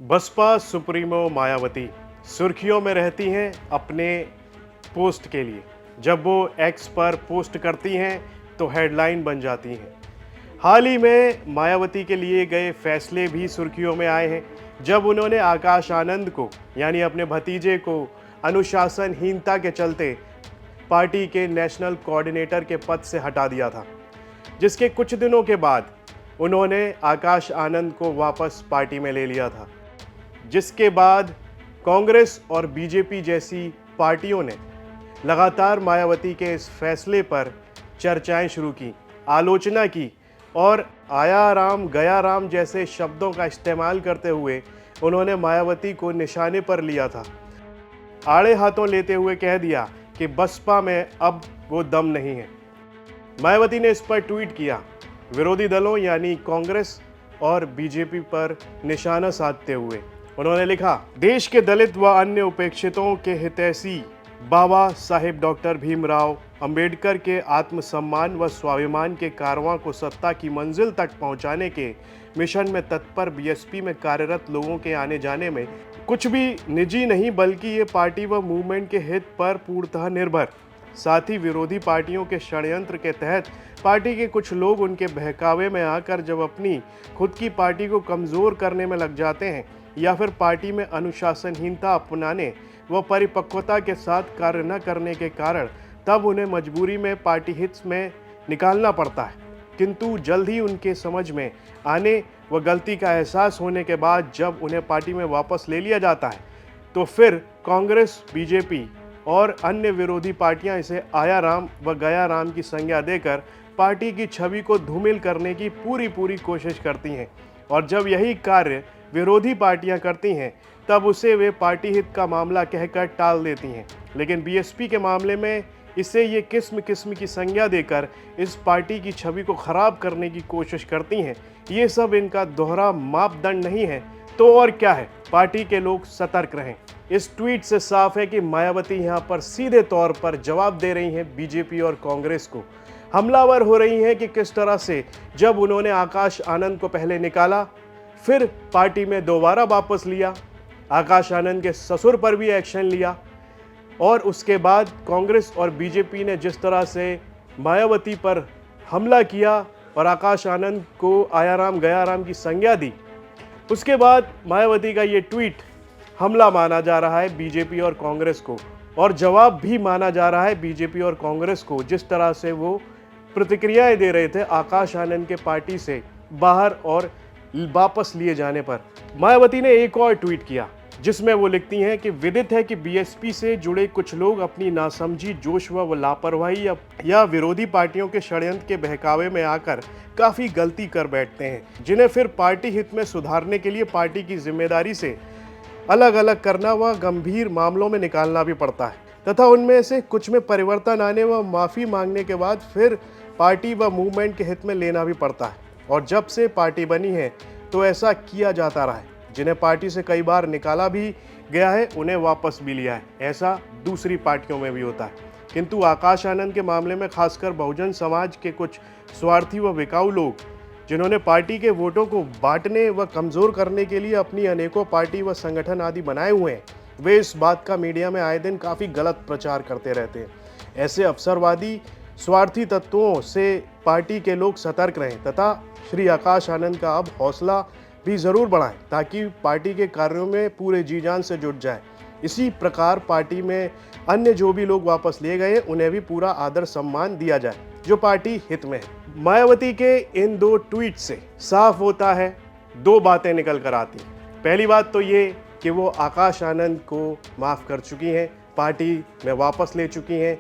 Baspa supremo Mayawati सुर्खियों में रहती हैं अपने पोस्ट के लिए। जब वो एक्स पर पोस्ट करती हैं तो हेडलाइन बन जाती हैं। हाल ही में मायावती के लिए गए फैसले भी सुर्खियों में आए हैं, जब उन्होंने आकाश आनंद को यानी अपने भतीजे को अनुशासनहीनता के चलते पार्टी के नेशनल कोऑर्डिनेटर के पद से हटा दिया था, जिसके कुछ दिनों के बाद उन्होंने आकाश आनंद को वापस पार्टी में ले लिया था। जिसके बाद कांग्रेस और बीजेपी जैसी पार्टियों ने लगातार मायावती के इस फैसले पर चर्चाएं शुरू की, आलोचना की और आया राम गया राम जैसे शब्दों का इस्तेमाल करते हुए उन्होंने मायावती को निशाने पर लिया था। आड़े हाथों लेते हुए कह दिया कि बसपा में अब वो दम नहीं है। मायावती ने इस पर ट्वीट किया, विरोधी दलों यानी कांग्रेस और बीजेपी पर निशाना साधते हुए उन्होंने लिखा, देश के दलित व अन्य उपेक्षितों के हितैषी बाबा साहेब डॉक्टर भीमराव अंबेडकर के आत्मसम्मान व स्वाभिमान के कारवां को सत्ता की मंजिल तक पहुंचाने के मिशन में तत्पर बीएसपी में कार्यरत लोगों के आने जाने में कुछ भी निजी नहीं, बल्कि ये पार्टी व मूवमेंट के हित पर पूर्णतः निर्भर। साथ ही विरोधी पार्टियों के षड्यंत्र के तहत पार्टी के कुछ लोग उनके बहकावे में आकर जब अपनी खुद की पार्टी को कमज़ोर करने में लग जाते हैं या फिर पार्टी में अनुशासनहीनता अपनाने व परिपक्वता के साथ कार्य न करने के कारण तब उन्हें मजबूरी में पार्टी हित में निकालना पड़ता है। किंतु जल्द ही उनके समझ में आने व गलती का एहसास होने के बाद जब उन्हें पार्टी में वापस ले लिया जाता है तो फिर कांग्रेस, बीजेपी और अन्य विरोधी पार्टियां इसे आया राम व गया राम की संज्ञा देकर पार्टी की छवि को धूमिल करने की पूरी कोशिश करती हैं। और जब यही कार्य विरोधी पार्टियां करती हैं तब उसे वे पार्टी हित का मामला कहकर टाल देती हैं। लेकिन बीएसपी के मामले में इसे ये किस्म की संज्ञा देकर इस पार्टी की छवि को खराब करने की कोशिश करती हैं। ये सब इनका दोहरा मापदंड नहीं है तो और क्या है। पार्टी के लोग सतर्क रहें। इस ट्वीट से साफ है कि मायावती यहाँ पर सीधे तौर पर जवाब दे रही हैं बीजेपी और कांग्रेस को। हमलावर हो रही हैं कि किस तरह से जब उन्होंने आकाश आनंद को पहले निकाला, फिर पार्टी में दोबारा वापस लिया, आकाश आनंद के ससुर पर भी एक्शन लिया और उसके बाद कांग्रेस और बीजेपी ने जिस तरह से मायावती पर हमला किया और आकाश आनंद को आया राम गया राम की संज्ञा दी, उसके बाद मायावती का ये ट्वीट हमला माना जा रहा है बीजेपी और कांग्रेस को और जवाब भी माना जा रहा है बीजेपी और कांग्रेस को, जिस तरह से वो प्रतिक्रियाएं दे रहे थे आकाश आनंद के पार्टी से बाहर और वापस लिए जाने पर। मायावती ने एक और ट्वीट किया जिसमें वो लिखती हैं कि विदित है कि बीएसपी से जुड़े कुछ लोग अपनी नासमझी, जोश व लापरवाही या विरोधी पार्टियों के षड्यंत्र के बहकावे में आकर काफ़ी गलती कर बैठते हैं, जिन्हें फिर पार्टी हित में सुधारने के लिए पार्टी की जिम्मेदारी से अलग अलग करना व गंभीर मामलों में निकालना भी पड़ता है तथा उनमें से कुछ में परिवर्तन आने व माफ़ी मांगने के बाद फिर पार्टी व मूवमेंट के हित में लेना भी पड़ता है। और जब से पार्टी बनी है तो ऐसा किया जाता रहा है। जिन्हें पार्टी से कई बार निकाला भी गया है उन्हें वापस भी लिया है। ऐसा दूसरी पार्टियों में भी होता है। किंतु आकाश आनंद के मामले में खासकर बहुजन समाज के कुछ स्वार्थी व बिकाऊ लोग, जिन्होंने पार्टी के वोटों को बांटने व कमज़ोर करने के लिए अपनी अनेकों पार्टी व संगठन आदि बनाए हुए हैं, वे इस बात का मीडिया में आए दिन काफ़ी गलत प्रचार करते रहते हैं। ऐसे अवसरवादी स्वार्थी तत्वों से पार्टी के लोग सतर्क रहें तथा श्री आकाश आनंद का अब हौसला भी ज़रूर बढ़ाएं ताकि पार्टी के कार्यों में पूरे जी जान से जुट जाएं। इसी प्रकार पार्टी में अन्य जो भी लोग वापस लिए गए उन्हें भी पूरा आदर सम्मान दिया जाए जो पार्टी हित में है। मायावती के इन दो ट्वीट से साफ होता है, दो बातें निकल कर आती हैं। पहली बात तो ये कि वो आकाश आनंद को माफ़ कर चुकी हैं, पार्टी में वापस ले चुकी हैं,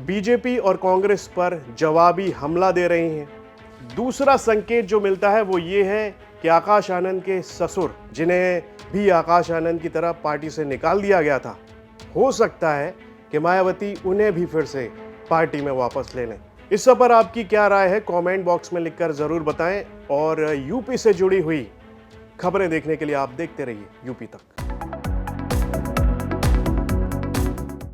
बीजेपी और कांग्रेस पर जवाबी हमला दे रही हैं। दूसरा संकेत जो मिलता है वो ये है कि आकाश आनंद के ससुर, जिन्हें भी आकाश आनंद की तरह पार्टी से निकाल दिया गया था, हो सकता है कि मायावती उन्हें भी फिर से पार्टी में वापस ले लें। इस पर आपकी क्या राय है कमेंट बॉक्स में लिखकर ज़रूर बताएं और यूपी से जुड़ी हुई खबरें देखने के लिए आप देखते रहिए यूपी तक।